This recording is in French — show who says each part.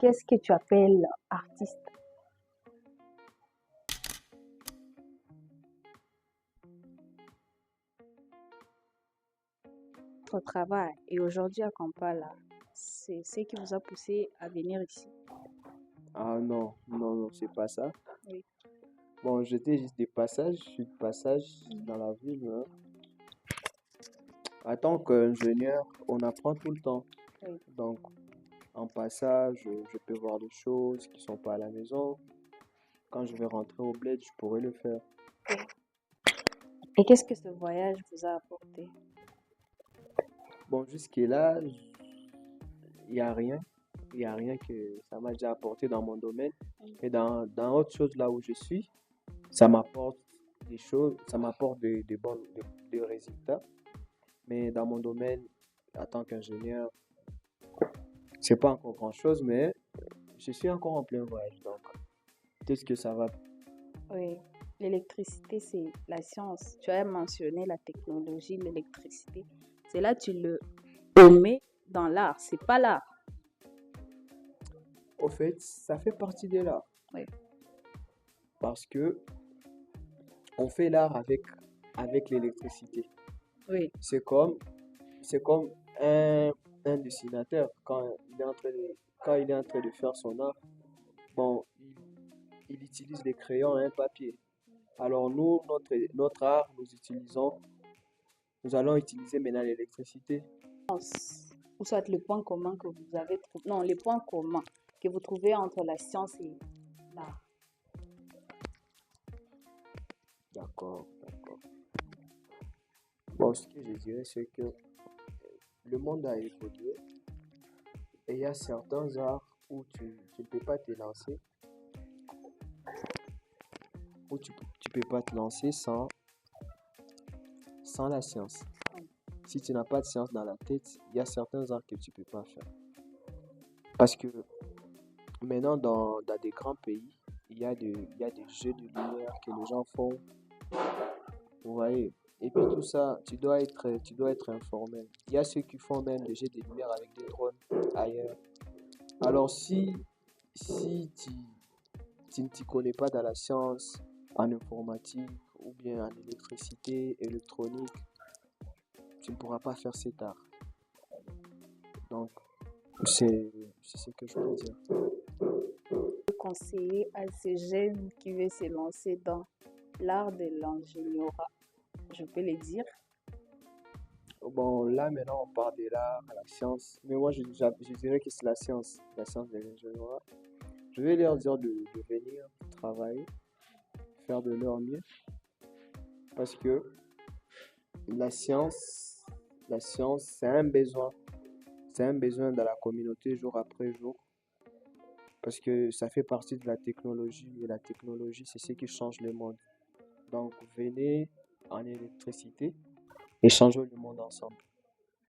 Speaker 1: Qu'est-ce que tu appelles artiste? Votre travail et aujourd'hui à Kampala, c'est ce qui vous a poussé à venir ici.
Speaker 2: Ah non, non, non, c'est pas ça.
Speaker 1: Oui.
Speaker 2: Bon, j'étais juste de passage, je suis de passage dans la ville, hein. En tant qu'ingénieur, on apprend tout le temps.
Speaker 1: Oui.
Speaker 2: Donc, en passage, je peux voir des choses qui sont pas à la maison. Quand je vais rentrer au bled, je pourrais le faire.
Speaker 1: Et qu'est-ce que ce voyage vous a apporté?
Speaker 2: Bon, jusque-là, il n'y a rien. Il n'y a rien que ça m'a déjà apporté dans mon domaine. Mais dans autre chose là où je suis, ça m'apporte des choses, ça m'apporte des résultats. Mais dans mon domaine, en tant qu'ingénieur, c'est pas encore grand-chose, mais je suis encore en plein voyage. Donc, peut-être que ça va.
Speaker 1: Oui, l'électricité, c'est la science. Tu as mentionné la technologie, l'électricité. C'est là tu le omets dans l'art. C'est pas l'art.
Speaker 2: Au fait, ça fait partie de l'art.
Speaker 1: Oui.
Speaker 2: Parce que on fait l'art avec l'électricité.
Speaker 1: Oui.
Speaker 2: C'est comme un dessinateur quand il est en train de faire son art. Bon, il utilise des crayons et un papier. Alors nous, notre art, nous allons utiliser maintenant l'électricité.
Speaker 1: Ou soit le point commun que vous avez trouvé. Non, les points communs que vous trouvez entre la science et l'art.
Speaker 2: D'accord, d'accord. Bon, ce que je dirais, c'est que le monde a évolué et il y a certains arts où tu ne peux pas te lancer, où tu peux pas te lancer sans la science. Si tu n'as pas de science dans la tête, il y a certains arts que tu peux pas faire. Parce que maintenant, dans des grands pays, il y a des jeux de lumière que les gens font. Vous voyez? Et puis tout ça, tu dois être informel. Il y a ceux qui font même des jeux de lumière avec des drones ailleurs. Alors si tu ne t'y connais pas dans la science, en informatique ou bien en électricité, électronique, tu ne pourras pas faire cet art. Donc, c'est ce que je peux dire.
Speaker 1: Conseiller à ces jeunes qui veulent se lancer dans l'art de l'ingénierie, je peux le dire.
Speaker 2: Bon, là maintenant on parle de l'art, la science, mais moi je dirais que c'est la science de l'ingénierie. Je vais leur dire de venir travailler, faire de leur mieux, parce que la science, la science, c'est un besoin dans la communauté jour après jour, parce que ça fait partie de la technologie, et la technologie, c'est ce qui change le monde. Donc, venez en électricité et changeons le monde ensemble.